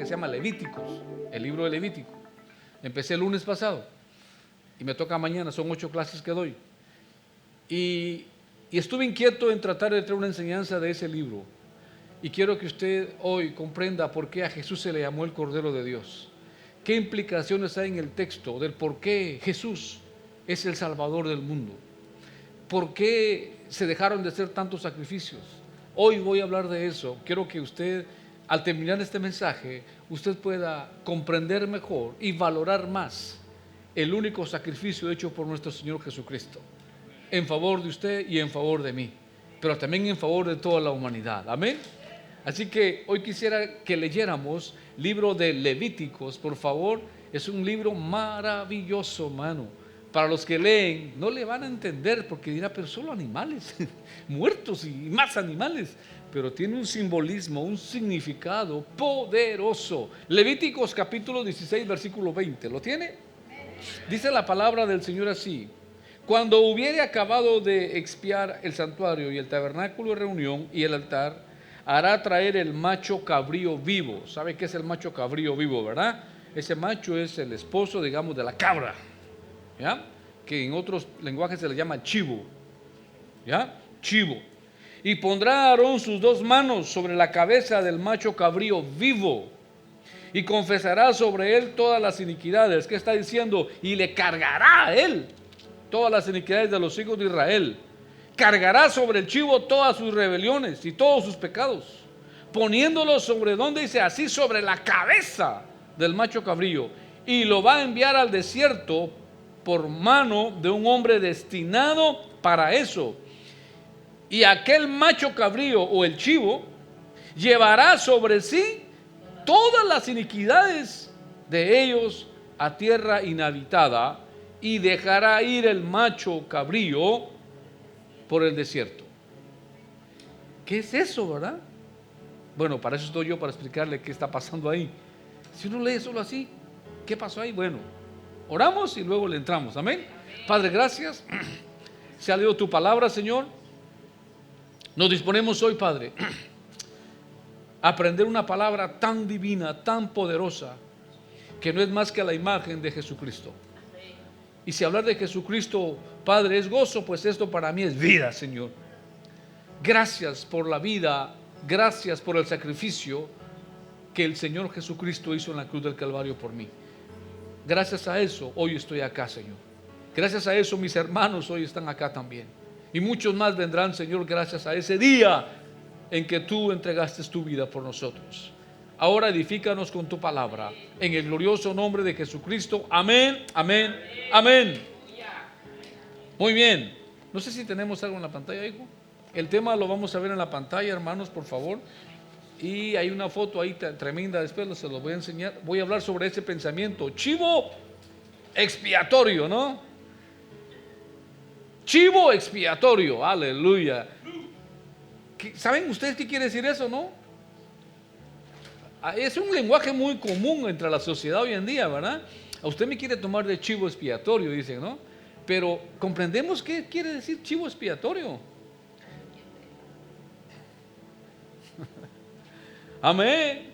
que se llama Levíticos, el libro de Levítico. Empecé el lunes pasado y me toca mañana, son 8 clases que doy. Y estuve inquieto en tratar de traer una enseñanza de ese libro. Y quiero que usted hoy comprenda por qué a Jesús se le llamó el Cordero de Dios. ¿Qué implicaciones hay en el texto del por qué Jesús es el Salvador del mundo? ¿Por qué se dejaron de hacer tantos sacrificios? Hoy voy a hablar de eso. Quiero que usted, al terminar este mensaje, usted pueda comprender mejor y valorar más el único sacrificio hecho por nuestro Señor Jesucristo, en favor de usted y en favor de mí, pero también en favor de toda la humanidad. Amén. Así que hoy quisiera que leyéramos libro de Levíticos, por favor. Es un libro maravilloso, hermano. Para los que leen, no le van a entender porque dirá, pero solo animales, muertos y más animales. Pero tiene un simbolismo, un significado poderoso. Levíticos capítulo 16, versículo 20. ¿Lo tiene? Dice la palabra del Señor así: cuando hubiere acabado de expiar el santuario y el tabernáculo de reunión y el altar, hará traer el macho cabrío vivo. ¿Sabe qué es el macho cabrío vivo, verdad? Ese macho es el esposo, digamos, de la cabra, ¿ya? Que en otros lenguajes se le llama chivo, ¿ya? Chivo. Y pondrá a Aarón sus 2 manos sobre la cabeza del macho cabrío vivo y confesará sobre él todas las iniquidades. ¿Qué está diciendo? Y le cargará a él todas las iniquidades de los hijos de Israel. Cargará sobre el chivo todas sus rebeliones y todos sus pecados, poniéndolo sobre, ¿dónde dice? Así, sobre la cabeza del macho cabrío, y lo va a enviar al desierto por mano de un hombre destinado para eso. Y aquel macho cabrío o el chivo llevará sobre sí todas las iniquidades de ellos a tierra inhabitada, y dejará ir el macho cabrío por el desierto. ¿Qué es eso, verdad? Bueno, para eso estoy yo, para explicarle qué está pasando ahí. Si uno lee solo así, ¿qué pasó ahí? Bueno, oramos y luego le entramos. Amén. Padre, gracias. Se ha leído tu palabra, Señor. Nos disponemos hoy, Padre, a aprender una palabra tan divina, tan poderosa, que no es más que la imagen de Jesucristo. Y si hablar de Jesucristo, Padre, es gozo, pues esto para mí es vida, Señor. Gracias por la vida, gracias por el sacrificio que el Señor Jesucristo hizo en la cruz del Calvario por mí. Gracias a eso, hoy estoy acá, Señor. Gracias a eso, mis hermanos hoy están acá también. Y muchos más vendrán, Señor, gracias a ese día en que tú entregaste tu vida por nosotros. Ahora edifícanos con tu palabra, en el glorioso nombre de Jesucristo. Amén, amén, amén. Muy bien. No sé si tenemos algo en la pantalla, hijo. El tema lo vamos a ver en la pantalla, hermanos, por favor. Y hay una foto ahí tremenda, después se los voy a enseñar. Voy a hablar sobre ese pensamiento. Chivo expiatorio, ¿no? Chivo expiatorio, aleluya. ¿Saben ustedes qué quiere decir eso, no? Es un lenguaje muy común entre la sociedad hoy en día, ¿verdad? A usted me quiere tomar de chivo expiatorio, dicen, ¿no? Pero comprendemos qué quiere decir chivo expiatorio. Amén.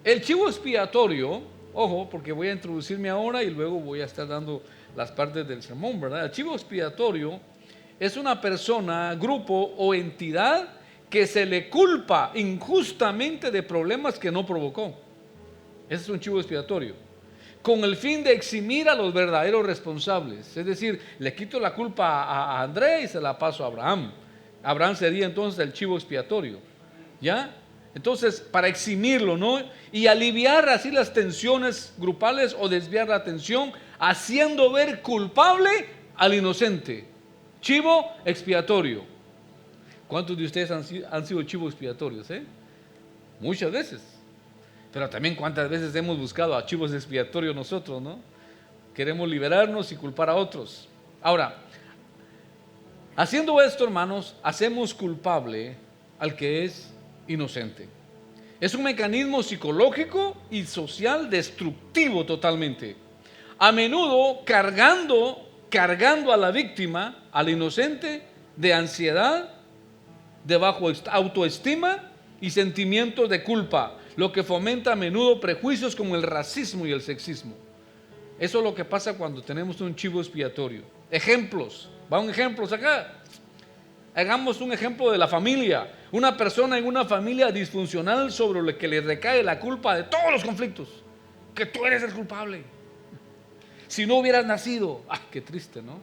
El chivo expiatorio, ojo, porque voy a introducirme ahora y luego voy a estar dando las partes del sermón, ¿verdad? El chivo expiatorio es una persona, grupo o entidad que se le culpa injustamente de problemas que no provocó. Ese es un chivo expiatorio, con el fin de eximir a los verdaderos responsables. Es decir, le quito la culpa a Andrés y se la paso a Abraham. Abraham sería entonces el chivo expiatorio, ¿ya? Entonces, para eximirlo, ¿no? Y aliviar así las tensiones grupales o desviar la atención, haciendo ver culpable al inocente. Chivo expiatorio. ¿Cuántos de ustedes han sido chivos expiatorios? Muchas veces. Pero también cuántas veces hemos buscado a chivos expiatorios nosotros, ¿no? Queremos liberarnos y culpar a otros. Ahora, haciendo esto, hermanos, hacemos culpable al que es inocente. Es un mecanismo psicológico y social destructivo totalmente. A menudo cargando a la víctima, al inocente, de ansiedad, de bajo autoestima y sentimientos de culpa, lo que fomenta a menudo prejuicios como el racismo y el sexismo. Eso es lo que pasa cuando tenemos un chivo expiatorio. Ejemplos, ¿van ejemplos acá? Hagamos un ejemplo de la familia. Una persona en una familia disfuncional sobre la que le recae la culpa de todos los conflictos. Que tú eres el culpable. Si no hubieras nacido. Qué triste, ¿no?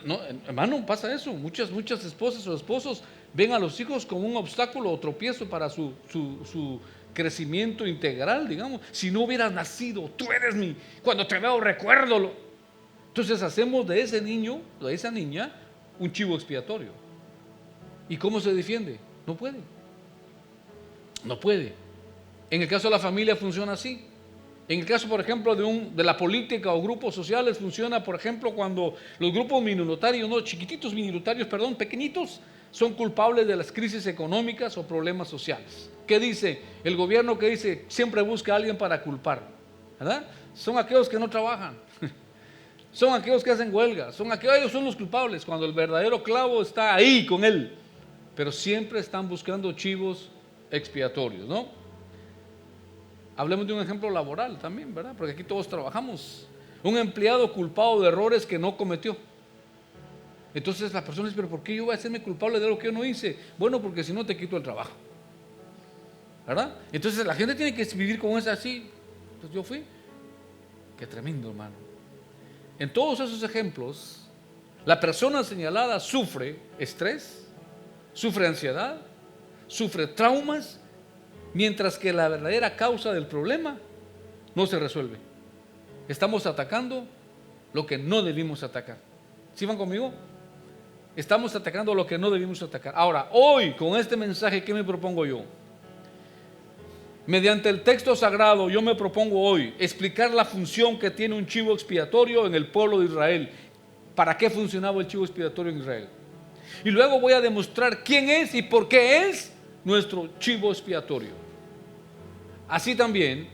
No, hermano, pasa eso. Muchas esposas o esposos ven a los hijos como un obstáculo o tropiezo para su crecimiento integral, digamos. Si no hubieras nacido, tú eres mi. Cuando te veo, recuérdalo. Entonces hacemos de ese niño, de esa niña, un chivo expiatorio. ¿Y cómo se defiende? No puede. No puede. En el caso de la familia funciona así. En el caso, por ejemplo, de la política o grupos sociales, funciona, por ejemplo, cuando los grupos minoritarios, pequeñitos, son culpables de las crisis económicas o problemas sociales. ¿Qué dice? El gobierno que dice, siempre busca a alguien para culpar, ¿verdad? Son aquellos que no trabajan. Son aquellos que hacen huelga, ellos son los culpables, cuando el verdadero clavo está ahí con él. Pero siempre están buscando chivos expiatorios, ¿no? Hablemos de un ejemplo laboral también, ¿verdad? Porque aquí todos trabajamos. Un empleado culpado de errores que no cometió. Entonces la persona dice, pero ¿por qué yo voy a hacerme culpable de lo que yo no hice? Bueno, porque si no te quito el trabajo, ¿verdad? Entonces la gente tiene que vivir con eso así. Pues yo fui. Qué tremendo, hermano. En todos esos ejemplos, la persona señalada sufre estrés, sufre ansiedad, sufre traumas, mientras que la verdadera causa del problema no se resuelve. Estamos atacando lo que no debimos atacar. ¿Sí van conmigo? Estamos atacando lo que no debimos atacar. Ahora, hoy, con este mensaje, ¿qué me propongo yo? Mediante el texto sagrado, yo me propongo hoy explicar la función que tiene un chivo expiatorio en el pueblo de Israel. ¿Para qué funcionaba el chivo expiatorio en Israel? Y luego voy a demostrar quién es y por qué es nuestro chivo expiatorio. Así también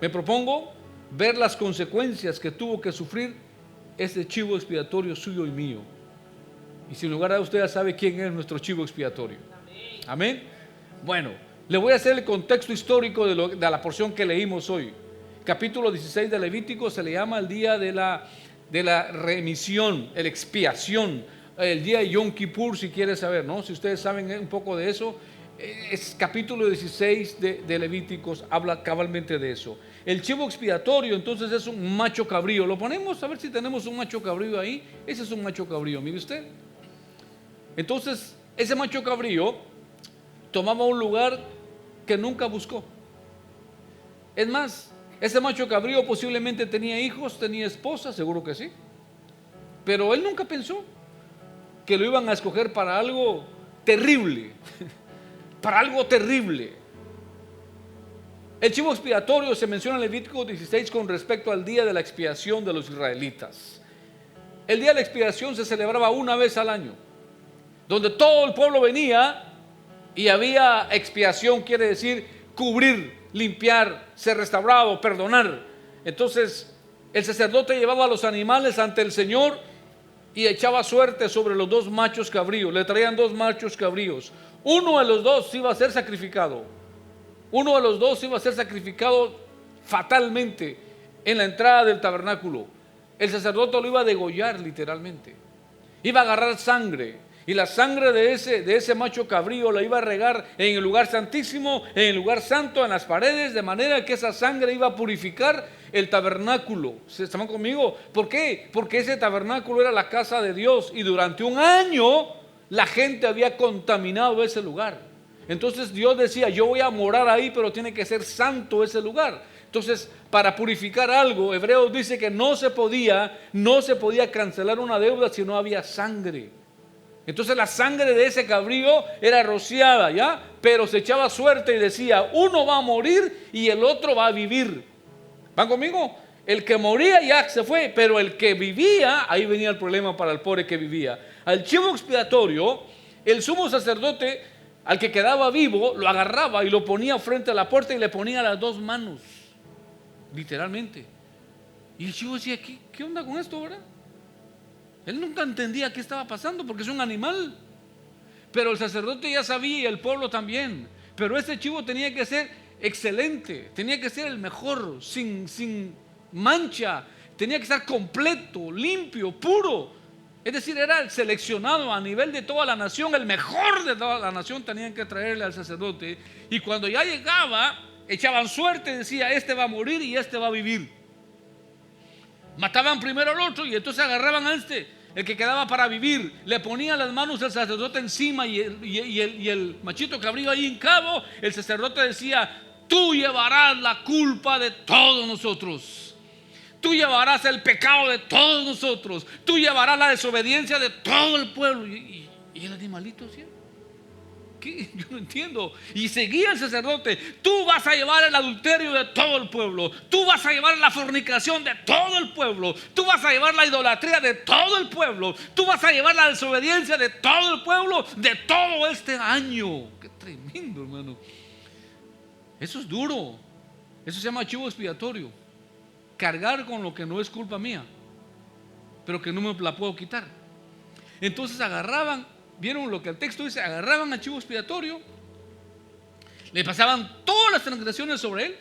me propongo ver las consecuencias que tuvo que sufrir ese chivo expiatorio suyo y mío. Y sin lugar a dudas, usted ya sabe quién es nuestro chivo expiatorio. Amén. Bueno, le voy a hacer el contexto histórico de la porción que leímos hoy. Capítulo 16 de Levítico se le llama el día de la remisión, la expiación, el día de Yom Kippur, si quiere saber, ¿no? Si ustedes saben un poco de eso, es capítulo 16 de Levíticos, habla cabalmente de eso. El chivo expiatorio entonces es un macho cabrío. Lo ponemos a ver si tenemos un macho cabrío ahí. Ese es un macho cabrío, mire usted. Entonces ese macho cabrío tomaba un lugar que nunca buscó. Es más, ese macho cabrío posiblemente tenía hijos, tenía esposa, seguro que sí, pero él nunca pensó que lo iban a escoger para algo terrible. Para algo terrible. El chivo expiatorio se menciona en Levítico 16 con respecto al día de la expiación de los israelitas. El día de la expiación se celebraba una vez al año, donde todo el pueblo venía y había expiación, quiere decir cubrir, limpiar, ser restaurado, perdonar. Entonces el sacerdote llevaba a los animales ante el Señor y echaba suerte sobre los dos machos cabríos. Le traían dos machos cabríos. Uno de los dos iba a ser sacrificado. Uno de los dos iba a ser sacrificado fatalmente en la entrada del tabernáculo. El sacerdote lo iba a degollar literalmente. Iba a agarrar sangre. Y la sangre de ese macho cabrío la iba a regar en el lugar santísimo, en el lugar santo, en las paredes, de manera que esa sangre iba a purificar el tabernáculo. ¿Están conmigo? ¿Por qué? Porque ese tabernáculo era la casa de Dios y durante un año la gente había contaminado ese lugar. Entonces Dios decía, yo voy a morar ahí, pero tiene que ser santo ese lugar. Entonces, para purificar algo, Hebreos dice que no se podía cancelar una deuda si no había sangre. Entonces la sangre de ese cabrío era rociada, ¿ya? Pero se echaba suerte y decía, uno va a morir y el otro va a vivir. ¿Van conmigo? El que moría ya se fue, pero el que vivía, ahí venía el problema para el pobre que vivía. Al chivo expiatorio, el sumo sacerdote, al que quedaba vivo, lo agarraba y lo ponía frente a la puerta y le ponía las dos manos, literalmente. Y el chivo decía, ¿qué onda con esto, verdad? Él nunca entendía qué estaba pasando porque es un animal. Pero el sacerdote ya sabía y el pueblo también. pero ese chivo tenía que ser excelente, tenía que ser el mejor, sin mancha, tenía que estar completo, limpio, puro. Es decir, era el seleccionado a nivel de toda la nación, el mejor de toda la nación tenían que traerle al sacerdote. Y cuando ya llegaba, echaban suerte, decía, este va a morir y este va a vivir. Mataban primero al otro y entonces agarraban a el que quedaba para vivir, le ponían las manos al sacerdote encima y el machito cabrío ahí hincado. El sacerdote decía, tú llevarás la culpa de todos nosotros, tú llevarás el pecado de todos nosotros, tú llevarás la desobediencia de todo el pueblo. Y el animalito hacía, ¿qué? Yo no entiendo. Y seguía el sacerdote, tú vas a llevar el adulterio de todo el pueblo, tú vas a llevar la fornicación de todo el pueblo, tú vas a llevar la idolatría de todo el pueblo, tú vas a llevar la desobediencia de todo el pueblo de todo este año. Qué tremendo, hermano. Eso es duro. Eso se llama chivo expiatorio. Cargar con lo que no es culpa mía, pero que no me la puedo quitar. Entonces agarraban, vieron lo que el texto dice, agarraban al chivo expiatorio, le pasaban todas las transgresiones sobre él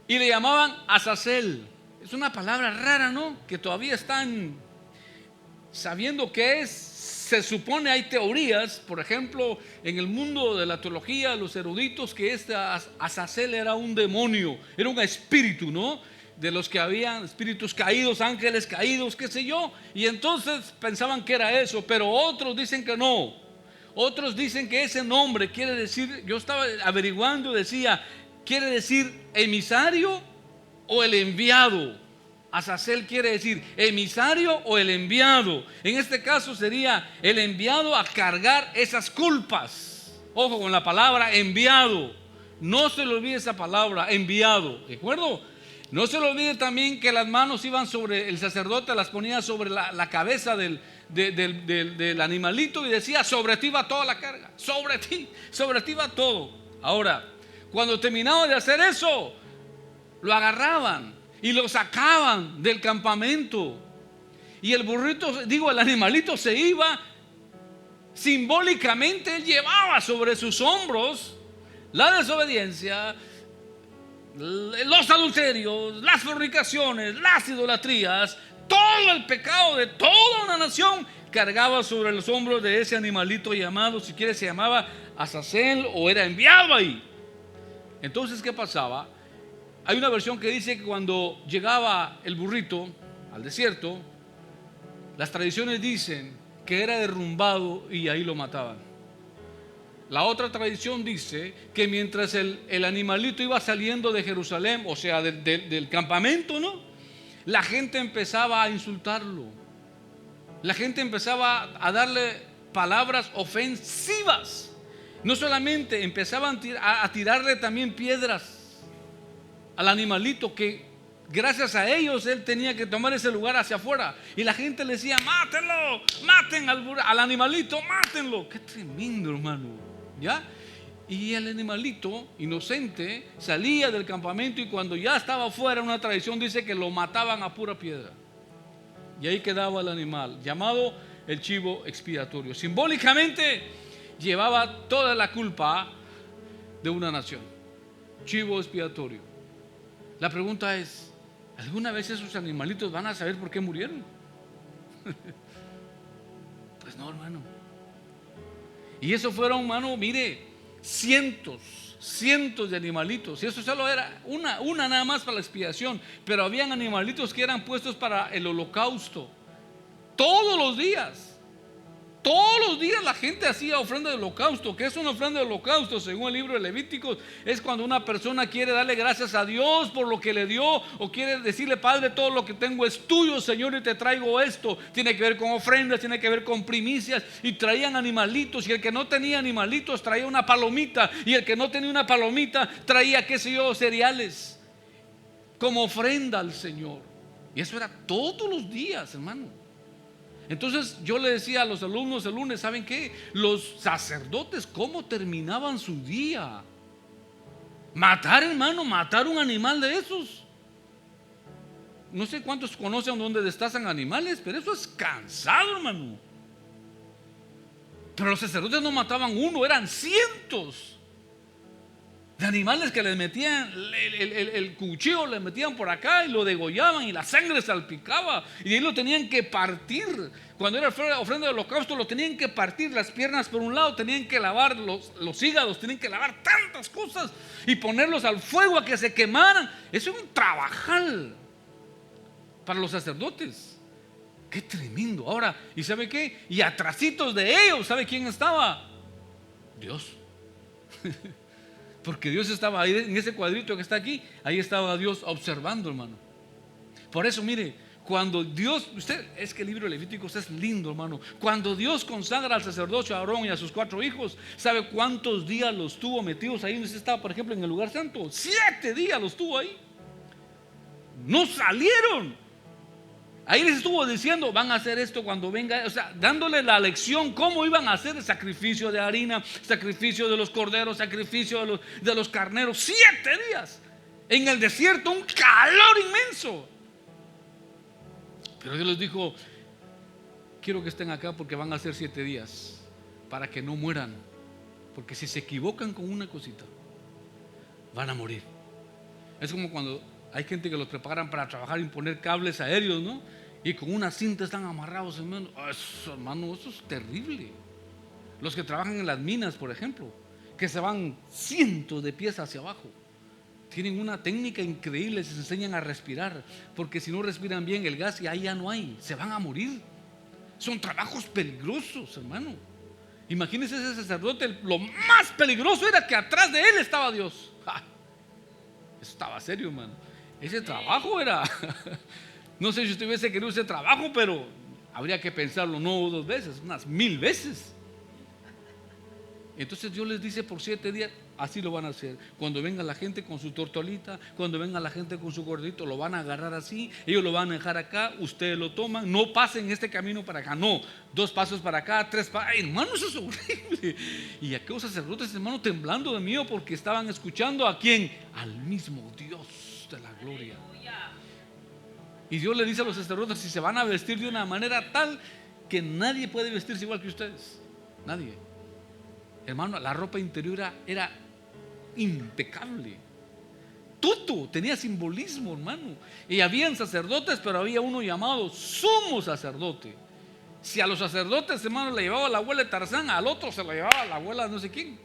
y le llamaban Azazel. Es una palabra rara, ¿no? Que todavía están sabiendo qué es. Se supone, hay teorías, por ejemplo, en el mundo de la teología, los eruditos, que este Azazel era un demonio, era un espíritu, ¿no? De los que habían espíritus caídos, ángeles caídos, qué sé yo. Y entonces pensaban que era eso, pero otros dicen que no. Otros dicen que ese nombre quiere decir, yo estaba averiguando, decía, quiere decir emisario o el enviado. Azazel quiere decir emisario o el enviado. En este caso sería el enviado a cargar esas culpas. Ojo con la palabra enviado. No se le olvide esa palabra, enviado. ¿De acuerdo? No se le olvide también que las manos iban sobre el sacerdote, las ponía sobre la cabeza del animalito y decía, sobre ti va toda la carga, sobre ti va todo. Ahora, cuando terminaba de hacer eso, lo agarraban y lo sacaban del campamento. Y el el animalito se iba. Simbólicamente él llevaba sobre sus hombros la desobediencia, los adulterios, las fornicaciones, las idolatrías, todo el pecado de toda una nación cargaba sobre los hombros de ese animalito llamado, si quiere se llamaba Azazel o era enviado ahí. Entonces, ¿qué pasaba? Hay una versión que dice que cuando llegaba el burrito al desierto, las tradiciones dicen que era derrumbado y ahí lo mataban. La otra tradición dice que mientras el animalito iba saliendo de Jerusalén, o sea, del campamento, ¿no? La gente empezaba a insultarlo. La gente empezaba a darle palabras ofensivas. No solamente empezaban a tirarle también piedras al animalito, que gracias a ellos él tenía que tomar ese lugar hacia afuera. Y la gente le decía, mátenlo, maten al animalito, mátenlo. Qué tremendo, hermano. ¿Ya? Y el animalito inocente salía del campamento y cuando ya estaba afuera, una tradición dice que lo mataban a pura piedra. Y ahí quedaba el animal, llamado el chivo expiatorio. Simbólicamente llevaba toda la culpa de una nación. Chivo expiatorio. La pregunta es, ¿alguna vez esos animalitos van a saber por qué murieron? Pues no, hermano. Y eso fueron, hermano, mire, cientos de animalitos. Y eso solo era una nada más para la expiación. Pero habían animalitos que eran puestos para el holocausto. Todos los días la gente hacía ofrenda de holocausto. ¿Qué es una ofrenda de holocausto? Según el libro de Levíticos, es cuando una persona quiere darle gracias a Dios por lo que le dio, o quiere decirle, Padre, todo lo que tengo es tuyo, Señor, y te traigo esto. Tiene que ver con ofrendas, tiene que ver con primicias. Y traían animalitos, y el que no tenía animalitos traía una palomita, y el que no tenía una palomita traía, qué sé yo, cereales como ofrenda al Señor. Y eso era todos los días, hermano. Entonces yo le decía a los alumnos el lunes, ¿saben qué? Los sacerdotes, ¿cómo terminaban su día? Matar, hermano, matar un animal de esos. No sé cuántos conocen donde destazan animales, pero eso es cansado, hermano. Pero los sacerdotes no mataban uno, eran cientos. de animales que les metían el cuchillo, les metían por acá y lo degollaban y la sangre salpicaba y de ahí lo tenían que partir. Cuando era ofrenda de holocausto lo tenían que partir, las piernas por un lado, tenían que lavar los hígados, tenían que lavar tantas cosas y ponerlos al fuego a que se quemaran. Eso es un trabajal para los sacerdotes. Qué tremendo. Ahora, ¿y sabe qué? Y atrasitos de ellos, ¿sabe quién estaba? Dios. Porque Dios estaba ahí en ese cuadrito que está aquí. Ahí estaba Dios observando, hermano. Por eso, mire, cuando Dios, es que el libro de Levíticos es lindo, hermano. Cuando Dios consagra al sacerdocio a Aarón y a sus 4 hijos, ¿sabe cuántos días los tuvo metidos ahí? Usted estaba, por ejemplo, en el lugar santo. 7 días los tuvo ahí. No salieron. Ahí les estuvo diciendo, van a hacer esto cuando venga, o sea, dándole la lección cómo iban a hacer el sacrificio de harina, sacrificio de los corderos, sacrificio de los carneros. 7 días en el desierto, un calor inmenso. Pero Dios les dijo, quiero que estén acá porque van a ser 7 días para que no mueran, porque si se equivocan con una cosita van a morir. Es como cuando hay gente que los preparan para trabajar y poner cables aéreos, ¿no? Y con una cinta están amarrados, hermano. Hermano, eso es terrible. Los que trabajan en las minas, por ejemplo, que se van cientos de pies hacia abajo, tienen una técnica increíble, se enseñan a respirar, porque si no respiran bien el gas y ahí ya no hay, se van a morir. Son trabajos peligrosos, hermano. Imagínense ese sacerdote, lo más peligroso era que atrás de él estaba Dios. Eso estaba serio, hermano. Ese trabajo era, no sé si usted hubiese querido ese trabajo, pero habría que pensarlo no 2 veces, unas 1000 veces. Entonces Dios les dice por 7 días, así lo van a hacer. Cuando venga la gente con su tortolita, cuando venga la gente con su gordito, lo van a agarrar así, ellos lo van a dejar acá, ustedes lo toman, no pasen este camino para acá, no, 2 pasos para acá, 3 pasos, ay, hermano, eso es horrible. Y aquellos sacerdotes, hermano, temblando de miedo porque estaban escuchando a quién, al mismo Dios de la gloria. Y Dios le dice a los sacerdotes, si se van a vestir de una manera tal que nadie puede vestirse igual que ustedes, nadie. Hermano, la ropa interior era impecable. Todo tenía simbolismo, hermano. Y habían sacerdotes, pero había uno llamado sumo sacerdote. Si a los sacerdotes, hermano, le llevaba la abuela de Tarzán, al otro se lo llevaba la abuela de no sé quién.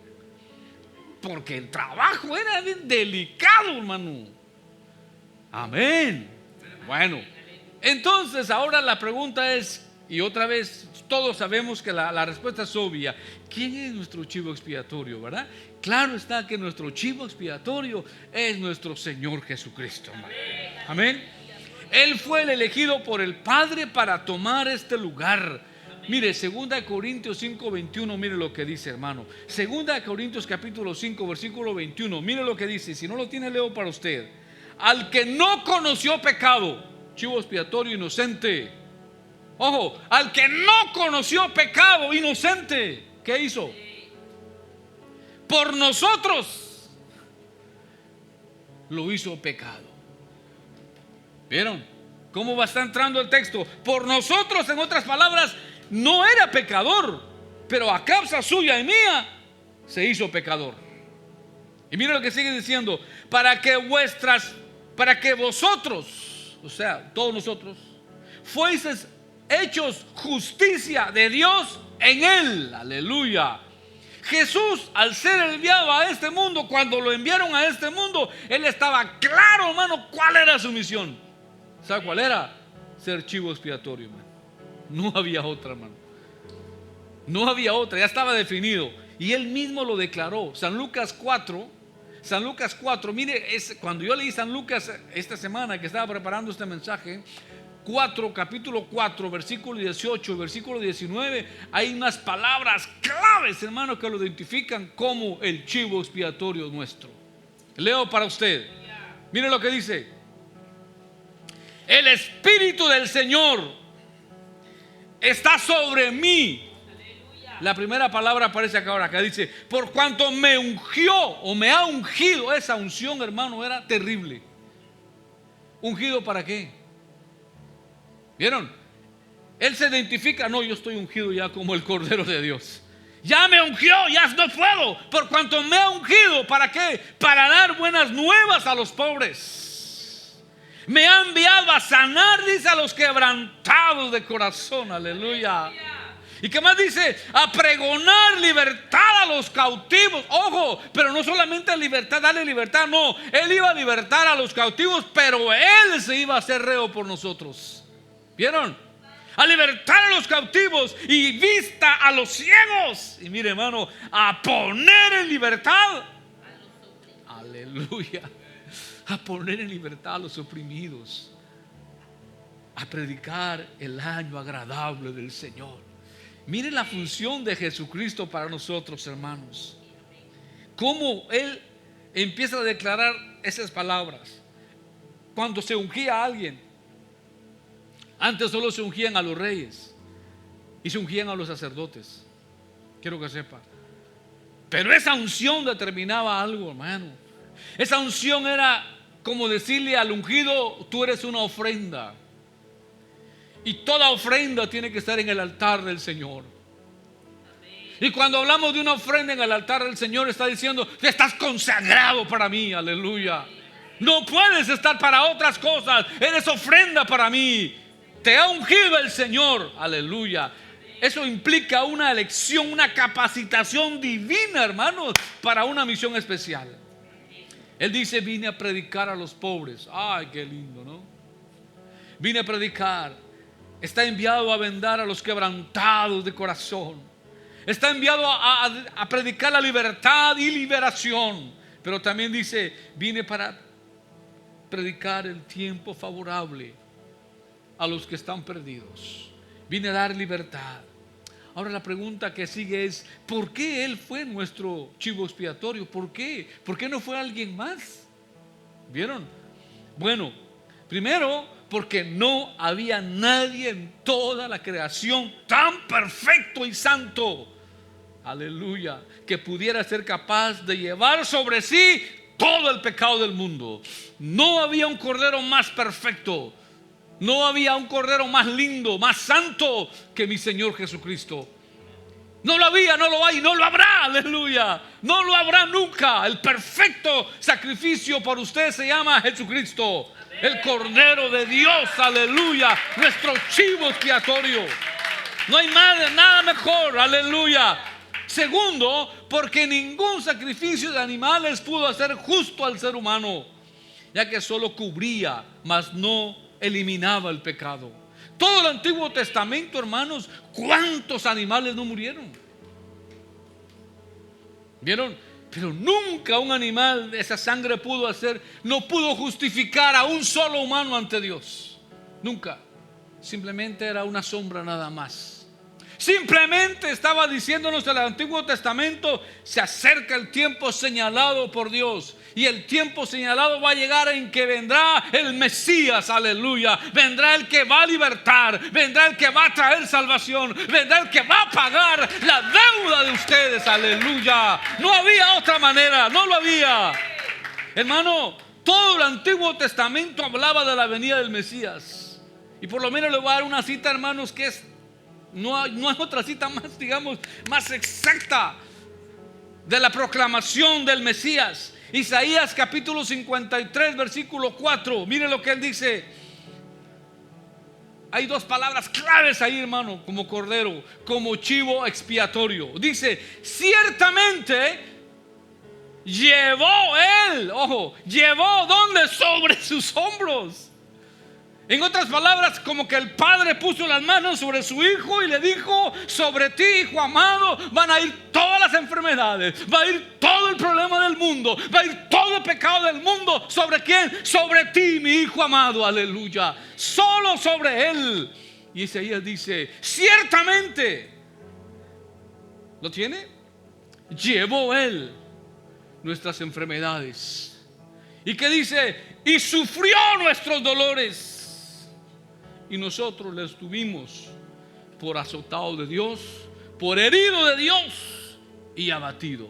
Porque el trabajo era bien delicado, hermano. Amén. Bueno, entonces ahora la pregunta es, y otra vez, todos sabemos que la respuesta es obvia. ¿Quién es nuestro chivo expiatorio, verdad? Claro está que nuestro chivo expiatorio es nuestro Señor Jesucristo. Amén. Él fue el elegido por el Padre para tomar este lugar. Mire, 2 Corintios 5:21, mire lo que dice, hermano. 2 Corintios capítulo 5, versículo 21, mire lo que dice. Si no lo tiene, leo para usted. Al que no conoció pecado, chivo expiatorio inocente. Ojo, al que no conoció pecado, inocente, ¿qué hizo? Por nosotros lo hizo pecado. ¿Vieron cómo va a estar entrando el texto? Por nosotros, en otras palabras, no era pecador, pero a causa suya y mía se hizo pecador. Y mira lo que sigue diciendo: para que vosotros, o sea, todos nosotros, fueseis hechos justicia de Dios en él. Aleluya. Jesús, al ser enviado a este mundo, cuando lo enviaron a este mundo, él estaba claro, hermano, cuál era su misión. ¿Sabe cuál era? Ser chivo expiatorio, hermano. No había otra, hermano. No había otra, ya estaba definido. Y él mismo lo declaró. San Lucas 4, mire, cuando yo leí San Lucas esta semana que estaba preparando este mensaje, capítulo 4, versículo 18, versículo 19, hay unas palabras claves, hermano, que lo identifican como el chivo expiatorio nuestro. Leo para usted. Mire lo que dice: el Espíritu del Señor está sobre mí. La primera palabra aparece acá dice: por cuanto me ungió o me ha ungido. Esa unción, hermano, era terrible. ¿Ungido para qué? ¿Vieron? Él se identifica: no, yo estoy ungido ya como el Cordero de Dios. Ya me ungió, ya no puedo, por cuanto me ha ungido. ¿Para qué? Para dar buenas nuevas a los pobres. Me ha enviado a sanar, dice, a los quebrantados de corazón. Aleluya. ¿Y qué más dice? A pregonar libertad a los cautivos. Ojo, pero no solamente libertad, darle libertad, no. Él iba a libertar a los cautivos, pero Él se iba a hacer reo por nosotros. ¿Vieron? A libertar a los cautivos y vista a los ciegos. Y mire, hermano, a poner en libertad. Aleluya. A poner en libertad a los oprimidos. A predicar el año agradable del Señor. Mire la función de Jesucristo para nosotros, hermanos. Cómo Él empieza a declarar esas palabras. Cuando se ungía a alguien, antes solo se ungían a los reyes y se ungían a los sacerdotes. Quiero que sepa. Pero esa unción determinaba algo, hermano. Esa unción era como decirle al ungido: tú eres una ofrenda. Y toda ofrenda tiene que estar en el altar del Señor. Y cuando hablamos de una ofrenda en el altar del Señor, está diciendo: estás consagrado para mí. Aleluya. No puedes estar para otras cosas. Eres ofrenda para mí. Te ha ungido el Señor. Aleluya. Eso implica una elección, una capacitación divina, hermanos, para una misión especial. Él dice: vine a predicar a los pobres. Ay, qué lindo, ¿no? Vine a predicar. Está enviado a vendar a los quebrantados de corazón. Está enviado a predicar la libertad y liberación. Pero también dice: vine para predicar el tiempo favorable a los que están perdidos. Vine a dar libertad. Ahora la pregunta que sigue es: ¿por qué Él fue nuestro chivo expiatorio? ¿Por qué? ¿Por qué no fue alguien más? ¿Vieron? Bueno, primero, porque no había nadie en toda la creación tan perfecto y santo, aleluya, que pudiera ser capaz de llevar sobre sí todo el pecado del mundo. No había un cordero más perfecto. No había un cordero más lindo, más santo que mi Señor Jesucristo. No lo había, no lo hay, no lo habrá, aleluya. No lo habrá nunca. El perfecto sacrificio por usted se llama Jesucristo, el Cordero de Dios, aleluya. Nuestro chivo expiatorio. No hay nada mejor, aleluya. Segundo, porque ningún sacrificio de animales pudo hacer justo al ser humano, ya que solo cubría, mas no eliminaba el pecado. Todo el Antiguo Testamento, hermanos, ¿cuántos animales no murieron? ¿Vieron? Pero nunca un animal de esa sangre no pudo justificar a un solo humano ante Dios. Nunca. Simplemente era una sombra nada más. Simplemente estaba diciéndonos el Antiguo Testamento: se acerca el tiempo señalado por Dios. Y el tiempo señalado va a llegar en que vendrá el Mesías, aleluya. Vendrá el que va a libertar, vendrá el que va a traer salvación, vendrá el que va a pagar la deuda de ustedes, aleluya. No había otra manera, no lo había. Hermano, todo el Antiguo Testamento hablaba de la venida del Mesías. Y por lo menos le voy a dar una cita, hermanos, que no hay otra cita más, digamos, más exacta de la proclamación del Mesías. Isaías capítulo 53 versículo 4. Mire lo que él dice. Hay dos palabras claves ahí, hermano: como cordero, como chivo expiatorio. Dice: ciertamente llevó él, ojo, llevó ¿dónde? Sobre sus hombros. En otras palabras, como que el Padre puso las manos sobre su Hijo y le dijo: sobre ti, Hijo amado, van a ir todas las enfermedades, va a ir todo el problema del mundo, va a ir todo el pecado del mundo. ¿Sobre quién? Sobre ti, mi Hijo amado, aleluya. Solo sobre Él. Y Isaías dice: ciertamente, ¿lo tiene? Llevó Él nuestras enfermedades. ¿Y qué dice? Y sufrió nuestros dolores. Y nosotros le estuvimos por azotado de Dios, por herido de Dios y abatido.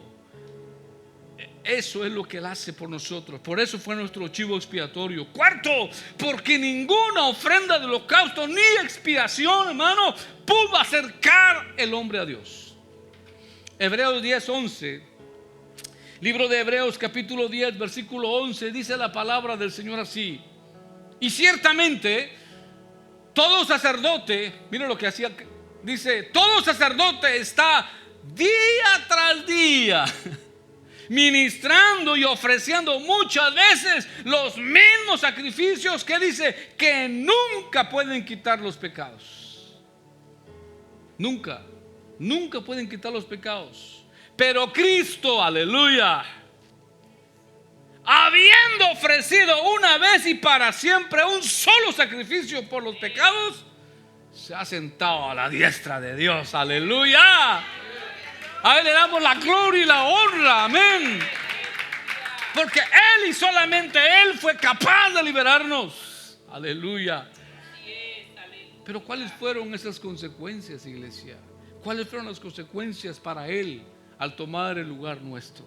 Eso es lo que Él hace por nosotros. Por eso fue nuestro chivo expiatorio. Cuarto, porque ninguna ofrenda de holocausto ni expiación, hermano, pudo acercar el hombre a Dios. Hebreos 10, 11. Libro de Hebreos capítulo 10 versículo 11, dice la palabra del Señor así: y ciertamente todo sacerdote, miren lo que hacía, dice, todo sacerdote está día tras día ministrando y ofreciendo muchas veces los mismos sacrificios que dice que nunca pueden quitar los pecados. Nunca, nunca pueden quitar los pecados. Pero Cristo, aleluya, habiendo ofrecido una vez y para siempre un solo sacrificio por los pecados, se ha sentado a la diestra de Dios, aleluya. A Él le damos la gloria y la honra, amén. Porque Él y solamente Él fue capaz de liberarnos, aleluya. Pero ¿cuáles fueron esas consecuencias, iglesia? ¿Cuáles fueron las consecuencias para Él al tomar el lugar nuestro?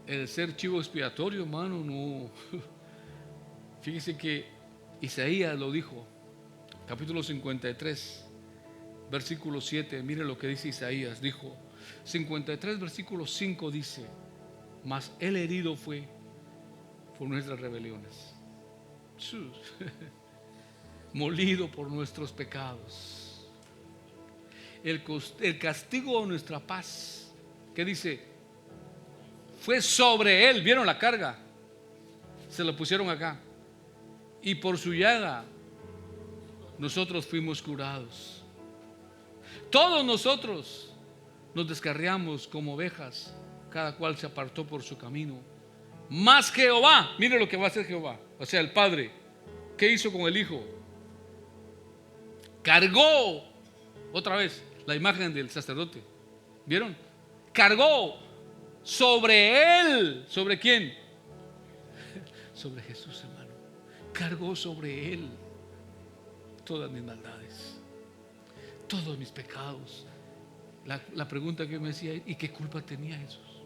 El ser chivo expiatorio, hermano, no. Fíjese que Isaías lo dijo, capítulo 53, versículo 7. Mire lo que dice Isaías. Dijo 53, versículo 5, dice: mas Él herido fue por nuestras rebeliones, molido por nuestros pecados. El castigo de nuestra paz, ¿qué dice? Fue sobre Él. ¿Vieron la carga? Se lo pusieron acá. Y por su llaga nosotros fuimos curados. Todos nosotros nos descarriamos como ovejas, cada cual se apartó por su camino. Mas Jehová, mire lo que va a hacer Jehová, o sea el Padre, ¿qué hizo con el Hijo? Cargó, otra vez, la imagen del sacerdote. ¿Vieron? Cargó sobre Él. ¿Sobre quién? Sobre Jesús, hermano. Cargó sobre Él todas mis maldades, todos mis pecados. La pregunta que me decía: ¿y qué culpa tenía Jesús?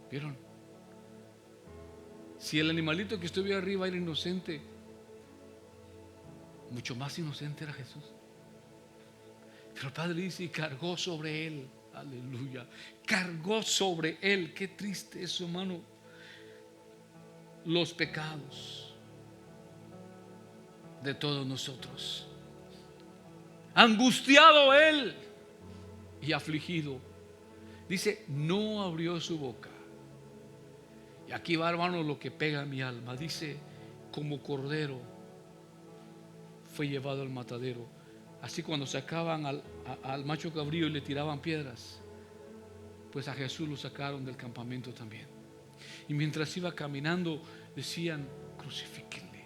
¿Vieron? Si el animalito que estuvo arriba era inocente, mucho más inocente era Jesús. Pero el Padre dice: y cargó sobre Él, aleluya, cargó sobre Él. Qué triste eso, hermano. Los pecados de todos nosotros. Angustiado Él y afligido, dice, no abrió su boca. Y aquí va, hermano, lo que pega a mi alma. Dice: como cordero fue llevado al matadero. Así cuando sacaban al macho cabrío y le tiraban piedras, pues a Jesús lo sacaron del campamento también. Y mientras iba caminando decían: crucifíquenle,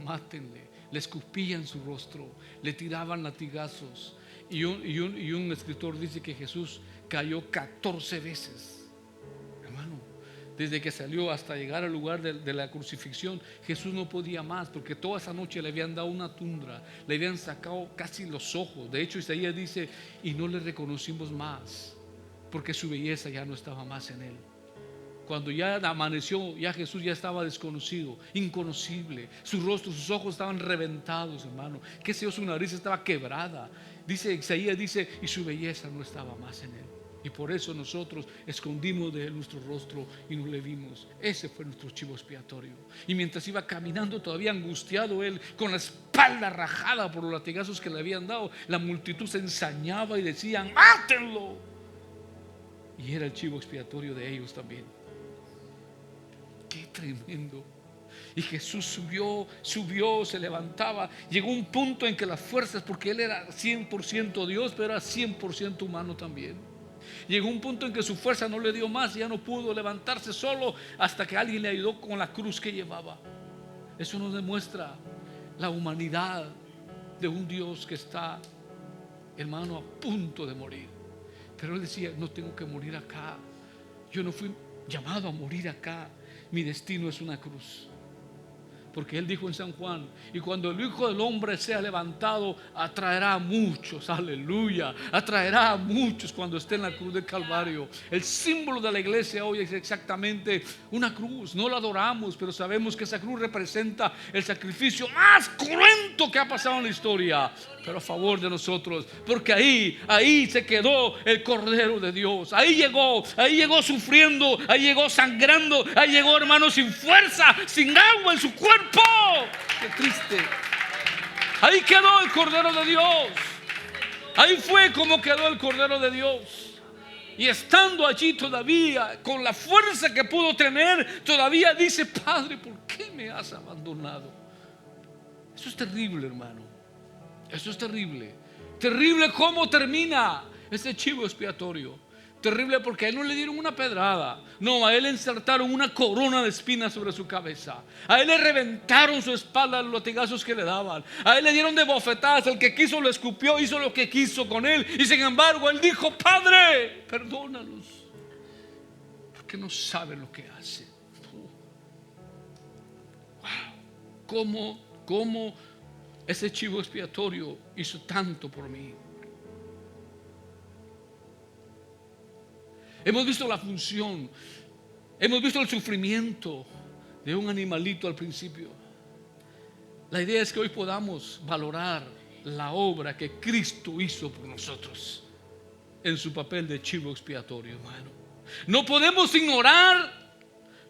mátenle. Le escupían su rostro, le tiraban latigazos. Y un escritor dice que Jesús cayó 14 veces. Hermano, desde que salió hasta llegar al lugar de la crucifixión, Jesús no podía más, porque toda esa noche le habían dado una tundra, le habían sacado casi los ojos. De hecho, Isaías dice: y no le reconocimos más, porque su belleza ya no estaba más en Él. Cuando ya amaneció, ya Jesús ya estaba desconocido, inconocible. Su rostro, sus ojos estaban reventados, hermano. Qué sé yo, su nariz estaba quebrada. Dice Isaías, dice, y su belleza no estaba más en Él. Y por eso nosotros escondimos de Él nuestro rostro y no le vimos. Ese fue nuestro chivo expiatorio. Y mientras iba caminando todavía angustiado Él, con la espalda rajada por los latigazos que le habían dado, la multitud se ensañaba y decían: mátenlo. Y era el chivo expiatorio de ellos también. Qué tremendo. Y Jesús subió, se levantaba. Llegó un punto en que las fuerzas, porque Él era 100% Dios, pero era 100% humano también. Llegó un punto en que su fuerza no le dio más y ya no pudo levantarse solo, hasta que alguien le ayudó con la cruz que llevaba. Eso nos demuestra la humanidad de un Dios que está, hermano, a punto de morir. Pero Él decía: no tengo que morir acá. Yo no fui llamado a morir acá. Mi destino es una cruz. Porque Él dijo en San Juan: y cuando el Hijo del Hombre sea levantado, atraerá a muchos, aleluya, atraerá a muchos cuando esté en la cruz del Calvario. El símbolo de la iglesia hoy es exactamente una cruz. No la adoramos, pero sabemos que esa cruz representa el sacrificio más cruento que ha pasado en la historia, pero a favor de nosotros, porque ahí se quedó el Cordero de Dios. Ahí llegó sufriendo, ahí llegó sangrando, ahí llegó, hermano, sin fuerza, sin agua en su cuerpo. Qué triste. Ahí quedó el Cordero de Dios. Ahí fue como quedó el Cordero de Dios. Y estando allí todavía, con la fuerza que pudo tener, todavía dice: Padre, ¿por qué me has abandonado? Eso es terrible, hermano. Eso es terrible. Terrible cómo termina ese chivo expiatorio. Terrible porque a él no le dieron una pedrada. No, a él le insertaron una corona de espinas sobre su cabeza. A él le reventaron su espalda los latigazos que le daban. A él le dieron de bofetadas. El que quiso lo escupió, hizo lo que quiso con él. Y sin embargo él dijo: Padre, perdónalos, porque no saben lo que hacen. Wow. ¿Cómo ese chivo expiatorio hizo tanto por mí? Hemos visto la función, hemos visto el sufrimiento de un animalito al principio. La idea es que hoy podamos valorar la obra que Cristo hizo por nosotros en su papel de chivo expiatorio, hermano. No podemos ignorar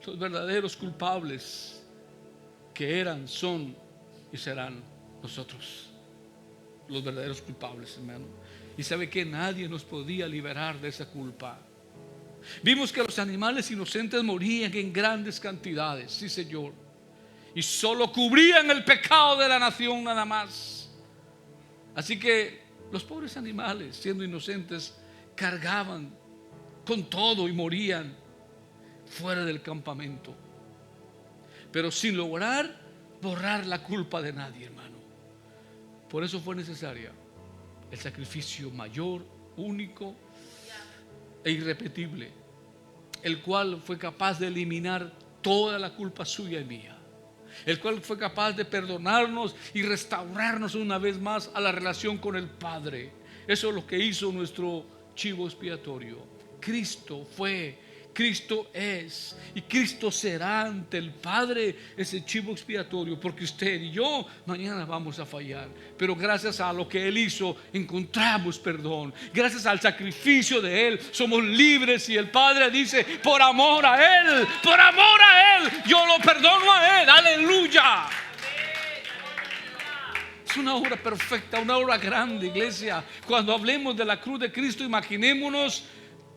los verdaderos culpables que eran, son y serán nosotros. Los verdaderos culpables, hermano. Y sabe que nadie nos podía liberar de esa culpa. Vimos que los animales inocentes morían en grandes cantidades, sí, Señor, y solo cubrían el pecado de la nación nada más. Así que los pobres animales, siendo inocentes, cargaban con todo y morían fuera del campamento, pero sin lograr borrar la culpa de nadie, hermano. Por eso fue necesaria el sacrificio mayor, único e irrepetible, el cual fue capaz de eliminar toda la culpa suya y mía, el cual fue capaz de perdonarnos y restaurarnos una vez más a la relación con el Padre. Eso es lo que hizo nuestro chivo expiatorio. Cristo fue, Cristo es y Cristo será ante el Padre ese chivo expiatorio, porque usted y yo mañana vamos a fallar, pero gracias a lo que Él hizo encontramos perdón. Gracias al sacrificio de Él somos libres, y el Padre dice: por amor a Él, yo lo perdono a Él. Aleluya. Es una obra perfecta, una obra grande, iglesia. Cuando hablemos de la cruz de Cristo, imaginémonos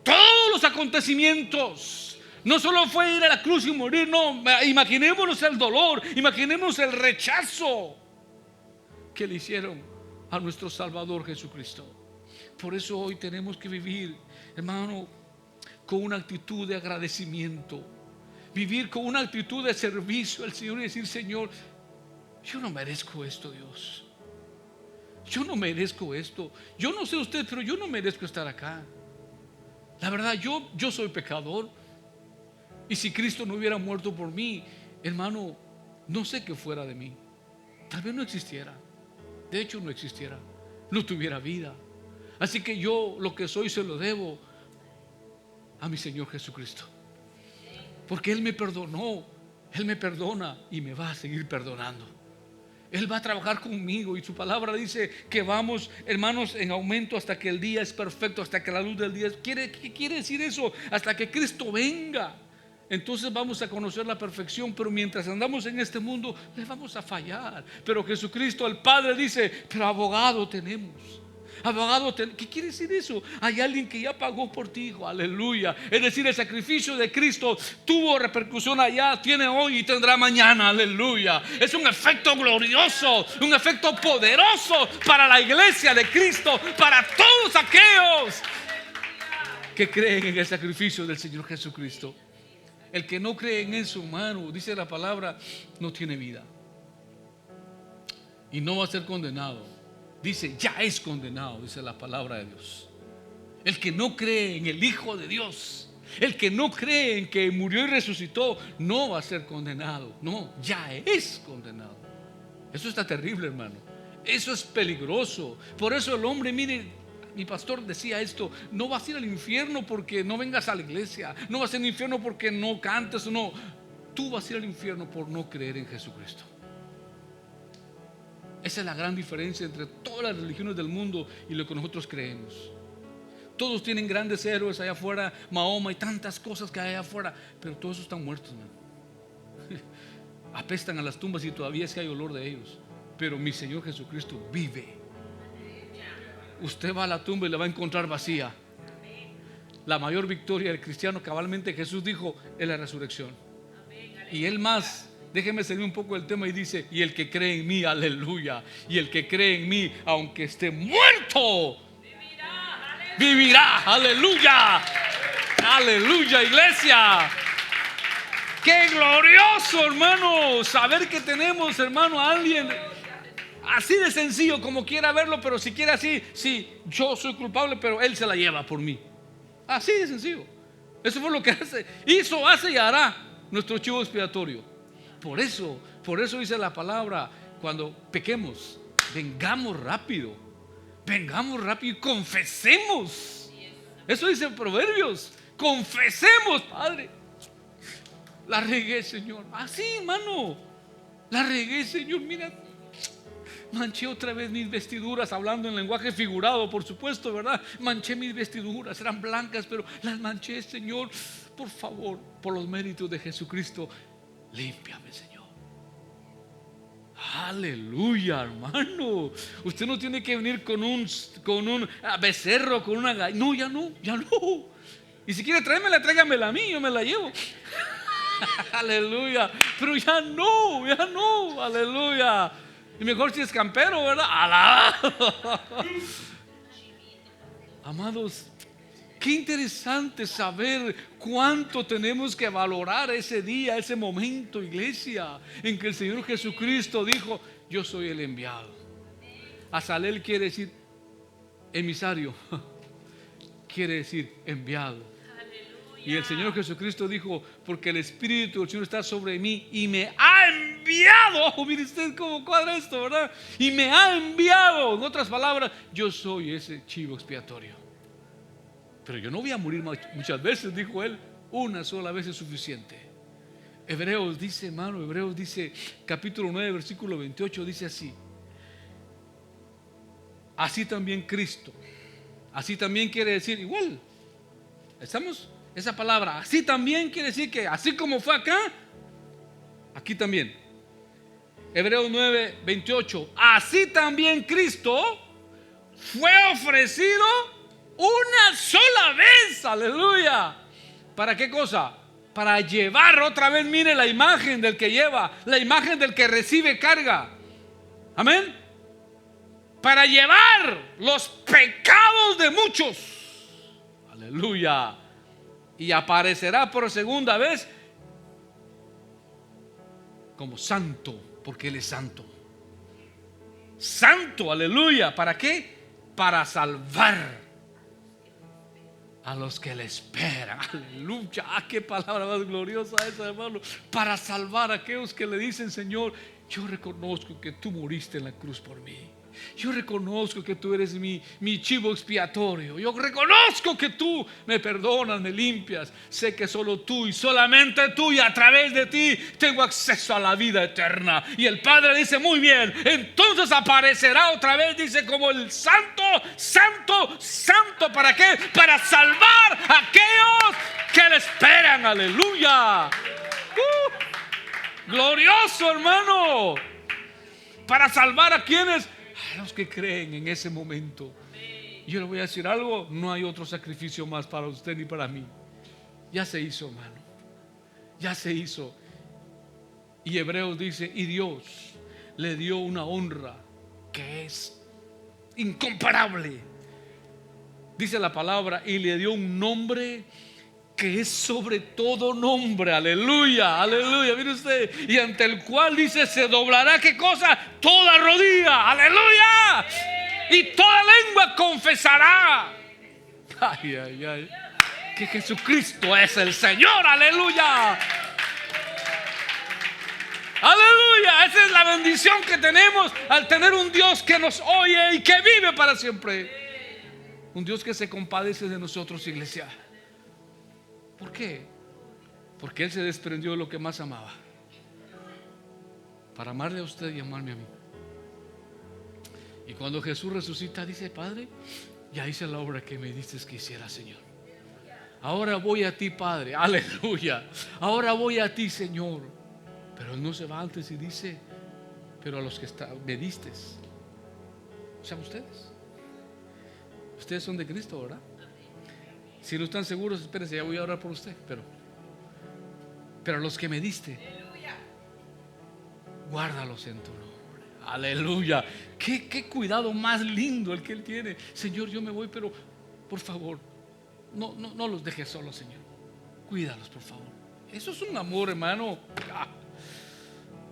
todos los acontecimientos. No solo fue ir a la cruz y morir, no, imaginémonos el dolor, imaginémonos el rechazo que le hicieron a nuestro Salvador Jesucristo. Por eso hoy tenemos que vivir, hermano, con una actitud de agradecimiento, vivir con una actitud de servicio al Señor y decir: Señor, yo no merezco esto, Dios. Yo no merezco esto. Yo no sé usted, pero yo no merezco estar acá. La verdad, yo soy pecador. Y si Cristo no hubiera muerto por mí, hermano, no sé qué fuera de mí. Tal vez no existiera. De hecho, no existiera. No tuviera vida. Así que yo lo que soy se lo debo a mi Señor Jesucristo. Porque Él me perdonó, Él me perdona y me va a seguir perdonando. Él va a trabajar conmigo, y su palabra dice que vamos, hermanos, en aumento hasta que el día es perfecto, hasta que la luz del día es. ¿Qué quiere decir eso? Hasta que Cristo venga, entonces vamos a conocer la perfección. Pero mientras andamos en este mundo, le vamos a fallar. Pero Jesucristo, el Padre, dice: pero abogado tenemos. ¿Qué quiere decir eso? Hay alguien que ya pagó por ti, hijo. Aleluya. Es decir, el sacrificio de Cristo tuvo repercusión allá, tiene hoy y tendrá mañana. Aleluya. Es un efecto glorioso, un efecto poderoso para la iglesia de Cristo, para todos aquellos que creen en el sacrificio del Señor Jesucristo. El que no cree en eso, hermano, dice la palabra, no tiene vida y no va a ser condenado. Dice: ya es condenado, dice la palabra de Dios. El que no cree en el Hijo de Dios, El que no cree en que murió y resucitó no va a ser condenado. No, ya es condenado. Eso está terrible, hermano. Eso es peligroso. Por eso el hombre, mire, mi pastor decía esto: no vas a ir al infierno porque no vengas a la iglesia, no vas al infierno porque no cantes o no. Tú vas a ir al infierno por no creer en Jesucristo. Esa es la gran diferencia entre todas las religiones del mundo y lo que nosotros creemos. Todos tienen grandes héroes allá afuera, Mahoma y tantas cosas que hay allá afuera, pero todos están muertos, man. Apestan a las tumbas y todavía es que hay olor de ellos. Pero mi Señor Jesucristo vive. Usted va a la tumba y la va a encontrar vacía. La mayor victoria del cristiano, cabalmente Jesús dijo, es la resurrección. Y él más, déjeme salir un poco del tema, y dice: y el que cree en mí, aleluya, y el que cree en mí, aunque esté muerto, vivirá, aleluya, aleluya, iglesia. Qué glorioso, hermano, saber que tenemos, hermano, a alguien así de sencillo, como quiera verlo, pero si quiere así: sí, yo soy culpable, pero él se la lleva por mí. Así de sencillo. Eso fue lo que hizo, hace y hará nuestro chivo expiatorio. Por eso dice la palabra: cuando pequemos, vengamos rápido y confesemos. Eso dice Proverbios: confesemos, Padre, la regué, Señor. Así, hermano, la regué, Señor. Mira, manché otra vez mis vestiduras, hablando en lenguaje figurado, por supuesto, ¿verdad? Manché mis vestiduras, eran blancas, pero las manché, Señor. Por favor, por los méritos de Jesucristo, límpiame, Señor. Aleluya, hermano. Usted no tiene que venir con un becerro, con una gallina. No, ya no. Y si quiere tráemela, tráigamela a mí, yo me la llevo. Aleluya. Pero ya no, aleluya. Y mejor si es campero, ¿verdad? ¡Alá! Amados, qué interesante saber cuánto tenemos que valorar ese día, ese momento, iglesia, en que el Señor Jesucristo dijo: yo soy el enviado. Azalel quiere decir emisario, quiere decir enviado. Y el Señor Jesucristo dijo: porque el Espíritu del Señor está sobre mí y me ha enviado. Mire usted cómo cuadra esto, ¿verdad? Y me ha enviado. En otras palabras, yo soy ese chivo expiatorio. Pero yo no voy a morir muchas veces, dijo él. Una sola vez es suficiente. Hebreos dice, hermano, Hebreos dice, capítulo 9, versículo 28, dice así: así también Cristo. Así también quiere decir igual. ¿Estamos? Esa palabra así también quiere decir que así como fue acá, aquí también. Hebreos 9, 28. Así también Cristo fue ofrecido una sola vez, aleluya. ¿Para qué cosa? Para llevar otra vez, mire, la imagen del que lleva, la imagen del que recibe carga. Amén. Para llevar los pecados de muchos, aleluya. Y aparecerá por segunda vez como santo, porque Él es santo. Santo, aleluya. ¿Para qué? Para salvar a los que le esperan. Aleluya. Qué palabra más gloriosa esa, hermano. Para salvar a aquellos que le dicen: Señor, yo reconozco que tú moriste en la cruz por mí. Yo reconozco que tú eres mi chivo expiatorio. Yo reconozco que tú me perdonas, me limpias. Sé que solo tú y solamente tú, y a través de ti, tengo acceso a la vida eterna. Y el Padre dice: muy bien, entonces aparecerá otra vez, dice, como el santo, santo, santo. ¿Para qué? Para salvar a aquellos que le esperan. Aleluya. Glorioso, hermano. Para salvar a quienes, a los que creen en ese momento. Yo le voy a decir algo: no hay otro sacrificio más para usted ni para mí. Ya se hizo, hermano. Ya se hizo. Y Hebreos dice: y Dios le dio una honra que es incomparable. Dice la palabra: y le dio un nombre que es sobre todo nombre. Aleluya, aleluya. Mire usted, y ante el cual dice: se doblará, ¿qué cosa? Toda rodilla, aleluya, y toda lengua confesará. Ay, ay, ay. que Jesucristo es el Señor. Aleluya. Aleluya. Esa es la bendición que tenemos al tener un Dios que nos oye y que vive para siempre. Un Dios que se compadece de nosotros, iglesia. ¿Por qué? Porque Él se desprendió de lo que más amaba para amarle a usted y amarme a mí. Y cuando Jesús resucita, dice: Padre, ya hice la obra que me diste que hiciera, Señor. Ahora voy a ti, Padre. Aleluya. Ahora voy a ti, Señor. Pero Él no se va antes y dice: pero a los que me diste. O sea, ustedes son de Cristo, ¿verdad? Si no están seguros, espérense, ya voy a orar por usted. Pero a los que me diste, guárdalos en tu nombre. Aleluya. Qué cuidado más lindo el que Él tiene. Señor, yo me voy, pero por favor, no los dejes solos, Señor. Cuídalos, por favor. Eso es un amor, hermano.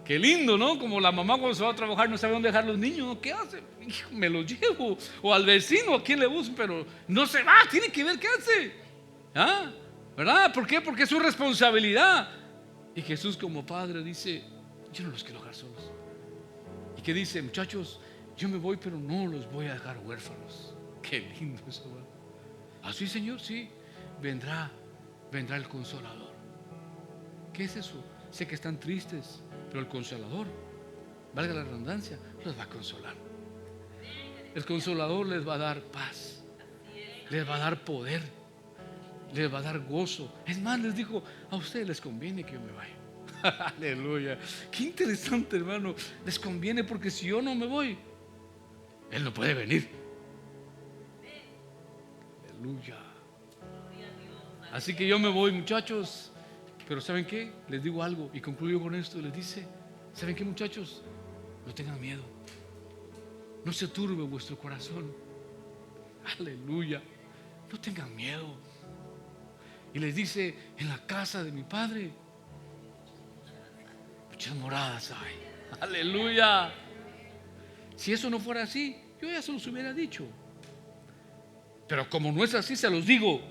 Qué lindo, ¿no? Como la mamá cuando se va a trabajar no sabe dónde dejar los niños, ¿no? ¿Qué hace? Hijo, me los llevo. O al vecino, a quien le busque, pero no se va, tiene que ver qué hace. ¿Ah? ¿Verdad? ¿Por qué? Porque es su responsabilidad. Y Jesús como Padre dice: yo no los quiero dejar solos. ¿Y qué dice? Muchachos, yo me voy, pero no los voy a dejar huérfanos. Qué lindo eso, ¿verdad? Así, Señor, sí. Vendrá el Consolador. ¿Qué es eso? Sé que están tristes, pero el Consolador, valga la redundancia, los va a consolar. El Consolador les va a dar paz, les va a dar poder, les va a dar gozo. Es más, les dijo: a ustedes les conviene que yo me vaya. Aleluya. Qué interesante, hermano. Les conviene, porque si yo no me voy, Él no puede venir. Aleluya. Así que yo me voy, muchachos. Pero ¿saben qué? Les digo algo y concluyo con esto. Les dice: ¿saben qué, muchachos? No tengan miedo. No se turbe vuestro corazón. Aleluya. No tengan miedo. Y les dice: en la casa de mi Padre muchas moradas hay. Aleluya. Si eso no fuera así, yo ya se los hubiera dicho. Pero como no es así, se los digo: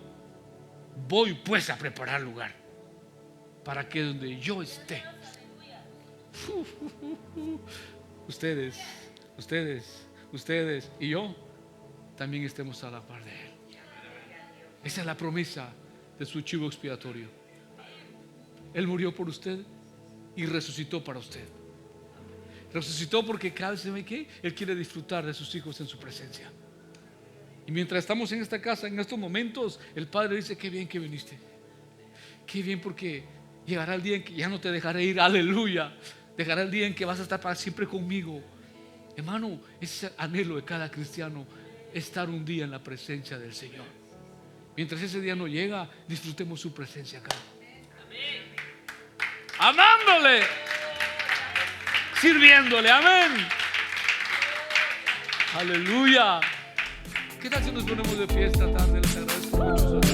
voy pues a preparar lugar para que donde yo esté, ustedes y yo también estemos a la par de Él. Esa es la promesa de su chivo expiatorio. Él murió por usted y resucitó para usted. Resucitó porque cada vez que Él quiere disfrutar de sus hijos en su presencia. Y mientras estamos en esta casa, en estos momentos, el Padre dice: qué bien que viniste. Qué bien, porque llegará el día en que ya no te dejaré ir. Aleluya. Llegará el día en que vas a estar para siempre conmigo. Hermano, ese es el anhelo de cada cristiano: estar un día en la presencia del Señor. Mientras ese día no llega, disfrutemos su presencia acá. Amándole, sirviéndole. Amén. Aleluya. ¿Qué tal si nos ponemos de pie esta tarde? Les agradezco mucho.